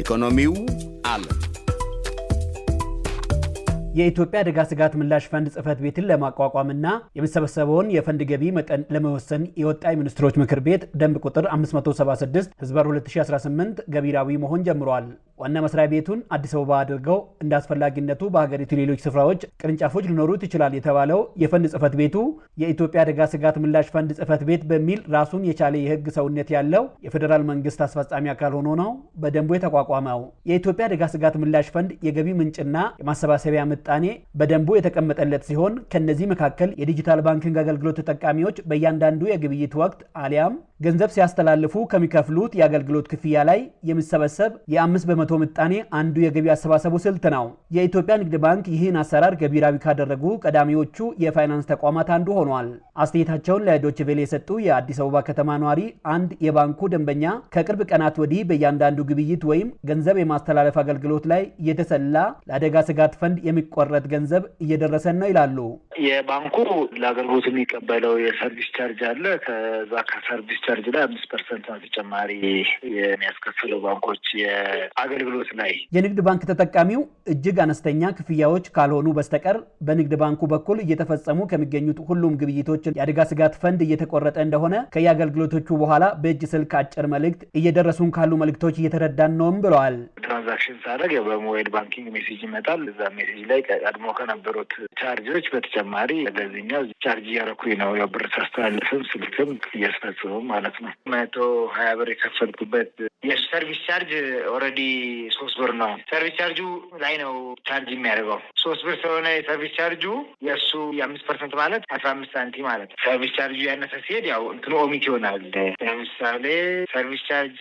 ኢኮኖሚው አለ። የኢትዮጵያ አደጋ ስጋት ምላሽ ፈንድ ጽህፈት ቤትን ለማቋቋምና የሚሰበሰበውን የፈንድ ገቢ መጠን ለመወሰን የወጣ የሚኒስትሮች ምክር ቤት ደንብ ቁጥር 576/2018 ገቢራዊ መሆን ጀምሯል። ዋና መስሪያ ቤቱን አዲስ አበባ አድርገው እንዳስፈላጊነቱ በሀገሪቱ ሌሎች ስፍራዎች ቅርንጫፎች ሊኖሩት ይችላል የተባለው የፈንድ ጽህፈት ቤቱ የኢትዮጵያ አደጋ ስጋት ምላሽ ፈንድ ጽህፈት ቤት በሚል ራሱን የቻለ የህግ ሰውነት ያለው የፌዴራል መንግስት አስፈጻሚ አካል ሆኖ ነው በደንቡ የተቋቋመው። የኢትዮጵያ አደጋ ስጋት ምላሽ ፈንድ የገቢ ምንጭና የማሰባሰቢያ ምጣኔ በደንቡ የተቀመጠለት ሲሆን ከነዚህ መካከል የዲጂታል ባንኪንግ አገልግሎት ተጠቃሚዎች በእያንዳንዱ የግብይት ወቅት አሊያም ገንዘብ ሲያስተላልፉ ከሚከፍሉት የአገልግሎት ክፍያ ላይ የሚሰበሰብ የ5% ምጣኔ አንዱ የገቢ አሰባሰቡ ስልት ነው። የኢትዮጵያ ንግድ ባንክ ይህን አሰራር ገቢራዊ ካደረጉ ቀዳሚዎቹ የፋይናንስ ተቋማት አንዱ ሆኗል። አስተያየታቸውን ለዶይቼ ቬለ የሰጡ የአዲስ አበባ ከተማ ነዋሪ አንድ የባንኩ ደንበኛ ከቅርብ ቀናት ወዲህ በእያንዳንዱ ግብይት ወይም ገንዘብ የማስተላለፍ አገልግሎት ላይ የተሰላ ለአደጋ ስጋት ፈንድ የሚቆረጥ ገንዘብ እየደረሰን ነው ይላሉ። የባንኩ ለአገልግሎት የሚቀበለው የሰርቪስ ቻርጅ አለ። ከዛ ከሰርቪስ ቻርጅ ላይ 5% ተጨማሪ የሚያስከፍለው ባንኮች የአገልግሎት ላይ የንግድ ባንክ ተጠቃሚው እጅግ አነስተኛ ክፍያዎች ካልሆኑ በስተቀር በንግድ ባንኩ በኩል እየተፈጸሙ ከሚገኙት ሁሉም ግብይቶች የአደጋ ስጋት ፈንድ እየተቆረጠ እንደሆነ ከየአገልግሎቶቹ በኋላ በእጅ ስልክ አጭር መልእክት እየደረሱን ካሉ መልእክቶች እየተረዳን ነውም ብለዋል። ትራንዛክሽን ሳደርግ በሞባይል ባንኪንግ ሜሴጅ ይመጣል። እዛ ሜሴጅ ላይ ቀድሞ ከነበሩት ቻርጆች በተጨማሪ ለዚህኛው ቻርጅ እያደረኩኝ ነው። ያው ብር ሳስተላልፍም ስልክም እያስፈጽሙም ማለት ነው። 120 ብር የከፈልኩበት የሰርቪስ ቻርጅ ኦልሬዲ 3 ብር ነው። ሰርቪስ ቻርጁ ላይ ነው ቻርጅ የሚያደርገው 3 ብር ስለሆነ የሰርቪስ ቻርጁ የእሱ የ5% ማለት 15 ሳንቲም ማለት ነው። ሰርቪስ ቻርጁ ያነሰ ሲሄድ ያው እንትኑ ኦሚት ይሆናል። ለምሳሌ ሰርቪስ ቻርጅ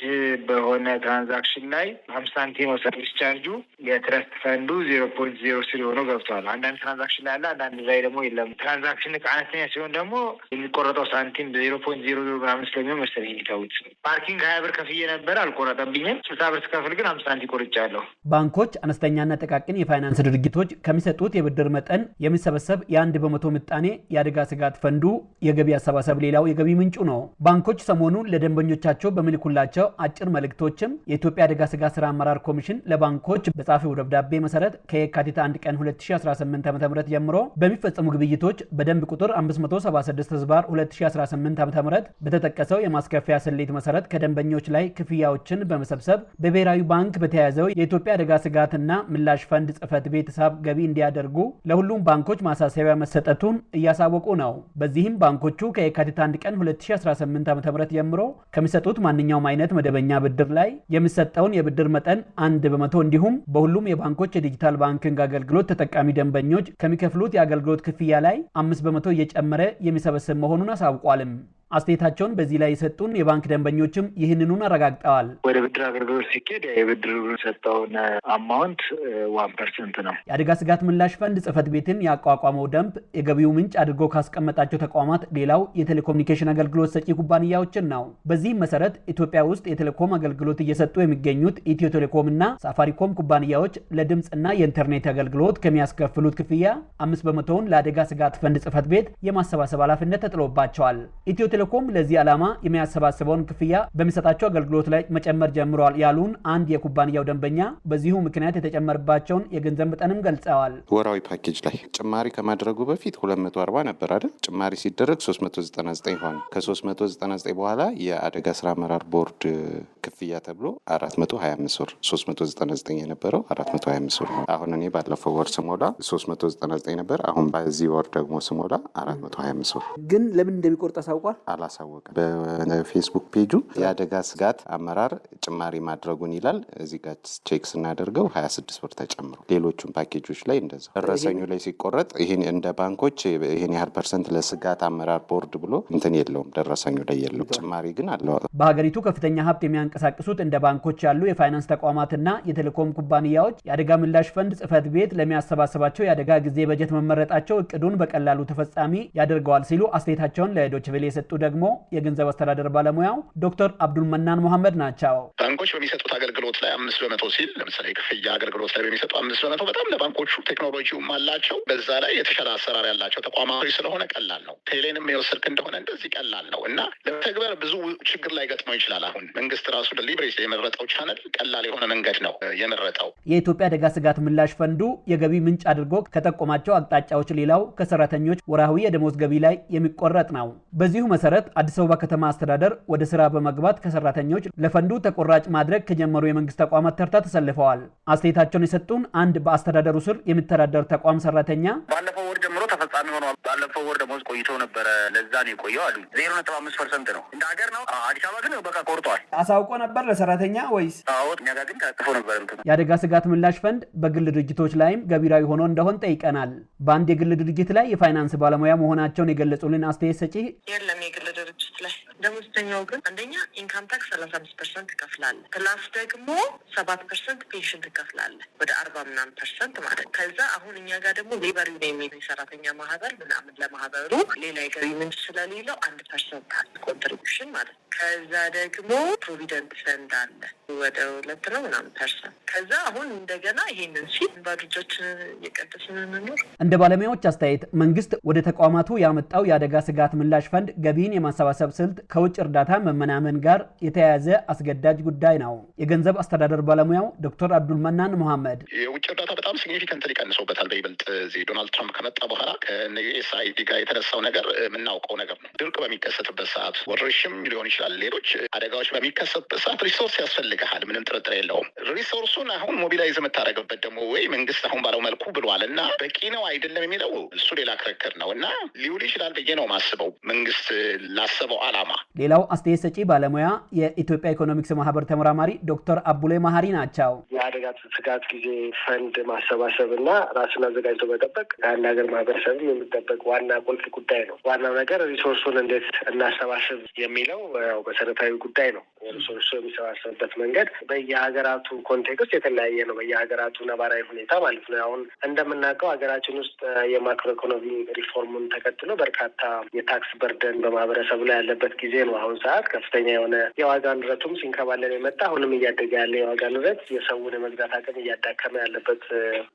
በሆነ ትራንዛክሽን ላይ 50 ሳንቲም ነው ሰርቪስ ቻርጁ። የትረስት ፈንዱ 0.03 ሆኖ ገብቷል። አንዳንድ ትራንዛክሽን ላይ አለ፣ አንዳንድ ላይ ደግሞ የለም። ትራንዛክሽን አነስተኛ ሲሆን ደግሞ የሚቆረጠው ሳንቲም 0.00 ምናምን ስለሚሆን መሰለኝ የሚታወቅ። ፓርኪንግ 20 ብር ከፍዬ ነበር አልቆረጠብኝም። 60 ብር ስከፍል ግን 50 ሳንቲም ቆርጫለሁ። ባንኮች አነስተኛና ጥቃቅን የፋይናንስ ድርጅቶች ከሚሰጡት የብድር መጠን የሚሰበሰብ የ1% ምጣኔ የአደጋ ስጋት ፈንዱ የገቢ አሰባሰብ ሌላው የገቢ ምንጩ ነው። ባንኮች ሰሞኑን ለደንበኞቻቸው በሚልኩላቸው አጭር መልእክቶችም የኢትዮጵያ አደጋ ስጋት ስራ አመራር ኮሚሽን ለባንኮች በጻፈው ደብዳቤ መሰረት ከየካቲት 1 ቀን 2018 ዓ.ም ጀምሮ በሚፈጸሙ ግብይቶች በደንብ ቁጥር 576/2018 ዓ.ም በተጠቀሰው የማስከፈያ ስሌት መሰረት ከደንበኞች ላይ ክፍያዎችን በመሰብሰብ በብሔራዊ ባንክ በተያያዘው የኢትዮጵያ አደጋ ስጋትና ምላሽ ፈንድ ጽህፈት ቤት ሂሳብ ገቢ እንዲያደርጉ ለሁሉም ባንኮች ማሳሰቢያ መሰጠቱን እያሳወቁ ነው። በዚህም ባንኮቹ ከየካቲት 1 ቀን 2018 ዓ.ም ጀምሮ ከሚሰጡት ማንኛውም አይነት መደበኛ ብድር ላይ የሚሰጠውን የብድር መጠን 1% እንዲሁም በሁሉም የባንኮች የዲጂታል ባንኪንግ አገልግሎት ተጠቃሚ ደንበኞች ከሚከፍሉት የአገልግሎት ክፍያ ላይ 5% እየጨመረ የሚሰበስብ መሆኑን አሳውቋልም። አስተያየታቸውን በዚህ ላይ የሰጡን የባንክ ደንበኞችም ይህንኑን አረጋግጠዋል። ወደ ብድር አገልግሎት ሲኬድ የብድር ሰጠውን አማውንት 1% ነው። የአደጋ ስጋት ምላሽ ፈንድ ጽህፈት ቤትን ያቋቋመው ደንብ የገቢው ምንጭ አድርጎ ካስቀመጣቸው ተቋማት ሌላው የቴሌኮሙኒኬሽን አገልግሎት ሰጪ ኩባንያዎችን ነው። በዚህም መሰረት ኢትዮጵያ ውስጥ የቴሌኮም አገልግሎት እየሰጡ የሚገኙት ኢትዮ ቴሌኮም እና ሳፋሪኮም ኩባንያዎች ለድምፅና የኢንተርኔት አገልግሎት ከሚያስከፍሉት ክፍያ 5%ውን ለአደጋ ስጋት ፈንድ ጽህፈት ቤት የማሰባሰብ ኃላፊነት ተጥሎባቸዋል። ኢትዮ ቴሌኮም ለዚህ ዓላማ የሚያሰባስበውን ክፍያ በሚሰጣቸው አገልግሎት ላይ መጨመር ጀምሯል ያሉን አንድ የኩባንያው ደንበኛ በዚሁ ምክንያት የተጨመረባቸውን የገንዘብ መጠንም ገልጸዋል። ወራዊ ፓኬጅ ላይ ጭማሪ ከማድረጉ በፊት 240 ነበር አይደል? ጭማሪ ሲደረግ 399 ሆነ። ከ399 በኋላ የአደጋ ስራ አመራር ቦርድ ክፍያ ተብሎ 425 ብር 399 የነበረው 425 ብር ነው። አሁን እኔ ባለፈው ወር ስሞላ 399 ነበር። አሁን በዚህ ወር ደግሞ ስሞላ 425 ብር። ግን ለምን እንደሚቆርጥ አሳውቋል? አላሳወቀም። በፌስቡክ ፔጁ የአደጋ ስጋት አመራር ጭማሪ ማድረጉን ይላል። እዚህ ጋር ቼክ ስናደርገው 26 ብር ተጨምሮ ሌሎቹም ፓኬጆች ላይ እንደዛ ደረሰኙ ላይ ሲቆረጥ ይሄን እንደ ባንኮች ይሄን ያህል ፐርሰንት ለስጋት አመራር ቦርድ ብሎ እንትን የለውም፣ ደረሰኙ ላይ የለውም። ጭማሪ ግን አለው። በሀገሪቱ ከፍተኛ ሀብት የሚያንቀሳቅሱት እንደ ባንኮች ያሉ የፋይናንስ ተቋማትና የቴሌኮም ኩባንያዎች የአደጋ ምላሽ ፈንድ ጽህፈት ቤት ለሚያሰባስባቸው የአደጋ ጊዜ በጀት መመረጣቸው እቅዱን በቀላሉ ተፈጻሚ ያደርገዋል ሲሉ አስተያየታቸውን ለዶይቼ ቬለ የሰጡ ደግሞ የገንዘብ አስተዳደር ባለሙያው ዶክተር አብዱል መናን መሐመድ ናቸው። ባንኮች በሚሰጡት አገልግሎት ላይ 5% ሲል ለምሳሌ ክፍያ አገልግሎት ላይ በሚሰጡ 5% በጣም ለባንኮቹ ቴክኖሎጂውም አላቸው። በዛ ላይ የተሻለ አሰራር ያላቸው ተቋማዊ ስለሆነ ቀላል ነው። ቴሌንም የወሰድክ እንደሆነ እንደዚህ ቀላል ነው እና ለመተግበር ብዙ ችግር ላይ ገጥመው ይችላል። አሁን መንግስት ራሱ ራሱ ዴሊቨሪ የመረጠው ቻናል ቀላል የሆነ መንገድ ነው የመረጠው። የኢትዮጵያ አደጋ ስጋት ምላሽ ፈንዱ የገቢ ምንጭ አድርጎ ከተቆማቸው አቅጣጫዎች ሌላው ከሰራተኞች ወርሃዊ የደሞዝ ገቢ ላይ የሚቆረጥ ነው። በዚሁ መሰረት አዲስ አበባ ከተማ አስተዳደር ወደ ስራ በመግባት ከሰራተኞች ለፈንዱ ተቆራጭ ማድረግ ከጀመሩ የመንግስት ተቋማት ተርታ ተሰልፈዋል። አስተያየታቸውን የሰጡን አንድ በአስተዳደሩ ስር የሚተዳደር ተቋም ሰራተኛ ባለፈው ወር ጀምሮ ተፈጻሚ ሆኗል። ባለፈው ወር ደሞዝ ቆይቶ ነበረ። ለዛ ነው የቆየው አሉ። 0.5% ነው እንደ ሀገር ነው። አዲስ አበባ ግን በቃ ቆርጧል። አሳውቆ ነበር ለሰራተኛ ወይስ? አዎ እኛ ጋር ግን ተጽፎ ነበር። የአደጋ ስጋት ምላሽ ፈንድ በግል ድርጅቶች ላይም ገቢራዊ ሆኖ እንደሆን ጠይቀናል። በአንድ የግል ድርጅት ላይ የፋይናንስ ባለሙያ መሆናቸውን የገለጹልን አስተያየት ሰጪ የለም የግል ድርጅት ላይ ደሞዝተኛው ግን አንደኛ ኢንካም ታክስ 35% ትከፍላለ፣ ፕላስ ደግሞ 7% ፔንሽን ትከፍላለ፣ ወደ 40% ማለት። ከዛ አሁን እኛ ጋር ደግሞ ሌበር ዩኒየን የሚል ሰራተኛ ማህበር ምናምን ለማህበሩ ሌላ የገቢ ምንጭ ስለሌለው 1% አለ ኮንትሪቢዩሽን ማለት። ከዛ ደግሞ ፕሮቪደንት ፈንድ አለ ወደ 2 ነው ምናምን %። ከዛ አሁን እንደገና ይሄንን ሲል ባዶጃችን የቀደስን እንኖር። እንደ ባለሙያዎች አስተያየት መንግስት ወደ ተቋማቱ ያመጣው የአደጋ ስጋት ምላሽ ፈንድ ገቢን የማሰባሰብ ስልት ከውጭ እርዳታ መመናመን ጋር የተያያዘ አስገዳጅ ጉዳይ ነው። የገንዘብ አስተዳደር ባለሙያው ዶክተር አብዱልመናን መሐመድ የውጭ እርዳታ በጣም ሲግኒፊካንትሊ ቀንሶበታል። በይበልጥ እዚህ ዶናልድ ትራምፕ ከመጣ በኋላ ከዩኤስአይዲ ጋር የተነሳው ነገር የምናውቀው ነገር ነው። ድርቅ በሚከሰትበት ሰዓት፣ ወረርሽም ሊሆን ይችላል፣ ሌሎች አደጋዎች በሚከሰትበት ሰዓት ሪሶርስ ያስፈልግሃል። ምንም ጥርጥር የለውም። ሪሶርሱን አሁን ሞቢላይዝ የምታደርግበት ደግሞ ወይ መንግስት አሁን ባለው መልኩ ብሏል እና በቂ ነው አይደለም የሚለው እሱ ሌላ ክርክር ነው እና ሊውል ይችላል ብዬ ነው ማስበው መንግስት ላሰበው አላማ። ሌላው አስተያየት ሰጪ ባለሙያ የኢትዮጵያ ኢኮኖሚክስ ማህበር ተመራማሪ ዶክተር አቡሌ ማህሪ ናቸው። የአደጋ ስጋት ጊዜ ፈንድ ማሰባሰብ እና ራስን አዘጋጅቶ መጠበቅ ከአንድ ሀገር ማህበረሰብ የሚጠበቅ ዋና ቁልፍ ጉዳይ ነው። ዋናው ነገር ሪሶርሱን እንዴት እናሰባስብ የሚለው መሰረታዊ ጉዳይ ነው። ሪሶርሱ የሚሰባሰብበት መንገድ በየሀገራቱ ኮንቴክስት የተለያየ ነው። በየሀገራቱ ነባራዊ ሁኔታ ማለት ነው። አሁን እንደምናውቀው ሀገራችን ውስጥ የማክሮ ኢኮኖሚ ሪፎርሙን ተከትሎ በርካታ የታክስ በርደን በማህበረሰቡ ላይ ያለበት ጊዜ ነው። አሁን ሰዓት ከፍተኛ የሆነ የዋጋ ንረቱም ሲንከባለን የመጣ አሁንም እያደገ ያለ የዋጋ ንረት የሰውን የመግዛት አቅም እያዳከመ ያለበት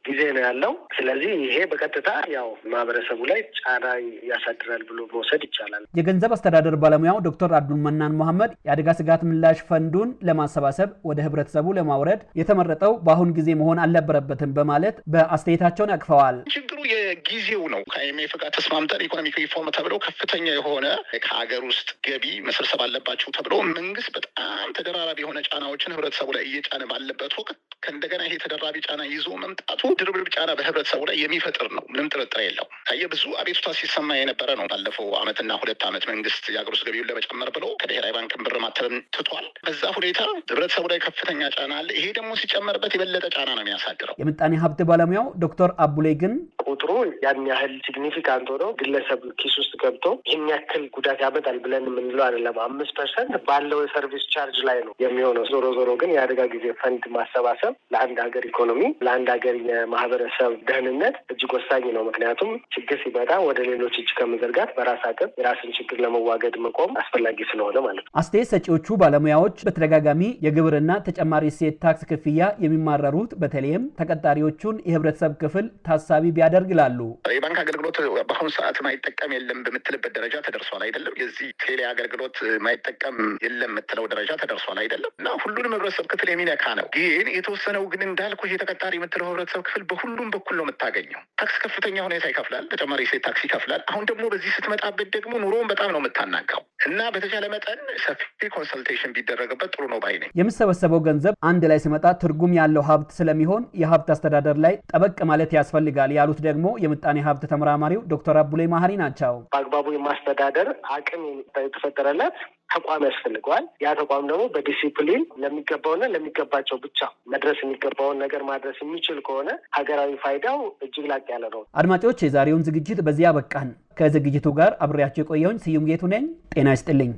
ጊዜ ነው ያለው። ስለዚህ ይሄ በቀጥታ ያው ማህበረሰቡ ላይ ጫና ያሳድራል ብሎ መውሰድ ይቻላል። የገንዘብ አስተዳደር ባለሙያው ዶክተር አብዱልመናን መሐመድ የአደጋ ስጋት ምላሽ ፈንዱን ለማሰባሰብ ወደ ህብረተሰቡ ለማውረድ የተመረጠው በአሁን ጊዜ መሆን አልነበረበትም በማለት በአስተያየታቸውን አቅፈዋል። ችግሩ የጊዜው ነው። ከአይኤምኤፍ ጋር ተስማምተን ኢኮኖሚክ ሪፎርም ተብሎ ከፍተኛ የሆነ ከሀገር ውስጥ ገቢ መሰብሰብ አለባቸው ተብሎ መንግስት በጣም ተደራራቢ የሆነ ጫናዎችን ህብረተሰቡ ላይ እየጫነ ባለበት ወቅት ከእንደገና ይሄ ተደራቢ ጫና ይዞ መምጣቱ ድርብርብ ጫና በህብረተሰቡ ላይ የሚፈጥር ነው። ምንም ጥርጥር የለው። ታየ ብዙ አቤቱታ ሲሰማ የነበረ ነው። ባለፈው ዓመትና 2 ዓመት መንግስት የሀገር ውስጥ ገቢውን ለመጨመር ብሎ ከብሔራዊ ባንክን ብር ማተብን ትቷል። በዛ ሁኔታ ህብረተሰቡ ላይ ከፍተኛ ጫና አለ። ይሄ ደግሞ ሲጨመርበት የበለጠ ጫና ነው የሚያሳድረው። የምጣኔ ሀብት ባለሙያው ዶክተር አቡሌ ግን ቁጥሩ ያን ያህል ሲግኒፊካንት ሆኖ ግለሰብ ኪስ ውስጥ ገብቶ ይህን ያክል ጉዳት ያመጣል ብለን የምንለው አይደለም። 5% ባለው የሰርቪስ ቻርጅ ላይ ነው የሚሆነው። ዞሮ ዞሮ ግን የአደጋ ጊዜ ፈንድ ማሰባሰብ ለአንድ ሀገር ኢኮኖሚ፣ ለአንድ ሀገር የማህበረሰብ ደህንነት እጅግ ወሳኝ ነው። ምክንያቱም ችግር ሲመጣ ወደ ሌሎች እጅ ከመዘርጋት በራስ አቅም የራስን ችግር ለመዋገድ መቆም አስፈላጊ ስለሆነ ማለት ነው። አስተያየት ሰጪዎቹ ባለሙያዎች በተደጋጋሚ የግብርና ተጨማሪ እሴት ታክስ ክፍያ የሚማረሩት በተለይም ተቀጣሪዎቹን የህብረተሰብ ክፍል ታሳቢ ቢያደርግ ይላሉ። የባንክ አገልግሎት በአሁኑ ሰዓት ማይጠቀም የለም በምትልበት ደረጃ ተደርሷል አይደለም። የዚህ ቴሌ አገልግሎት ማይጠቀም የለም የምትለው ደረጃ ተደርሷል አይደለም። እና ሁሉንም ህብረተሰብ ክፍል የሚነካ ነው። ግን የተወሰነው ግን እንዳልኩ ተቀጣሪ የምትለው ህብረተሰብ ክፍል በሁሉም በኩል ነው የምታገኘው። ታክስ ከፍተኛ ሁኔታ ይከፍላል፣ ተጨማሪ እሴት ታክስ ይከፍላል። አሁን ደግሞ በዚህ ስትመጣበት ደግሞ ኑሮውን በጣም ነው የምታናጋው እና በተቻለ መጠን ሰፊ ኮንሰልቴሽን ቢደረግበት ጥሩ ነው ባይ ነኝ። የሚሰበሰበው ገንዘብ አንድ ላይ ሲመጣ ትርጉም ያለው ሀብት ስለሚሆን የሀብት አስተዳደር ላይ ጠበቅ ማለት ያስፈልጋል ያሉት ደግሞ የምጣኔ ሀብት ተመራማሪው ዶክተር አቡሌ ማህሪ ናቸው። በአግባቡ የማስተዳደር አቅም የተፈጠረለት ተቋም ያስፈልገዋል። ያ ተቋም ደግሞ በዲሲፕሊን ለሚገባውና ለሚገባቸው ብቻ መድረስ የሚገባውን ነገር ማድረስ የሚችል ከሆነ ሀገራዊ ፋይዳው እጅግ ላቅ ያለ ነው። አድማጮች፣ የዛሬውን ዝግጅት በዚያ በቃን። ከዝግጅቱ ጋር አብሬያቸው የቆየሁኝ ስዩም ጌቱ ነኝ። ጤና ይስጥልኝ።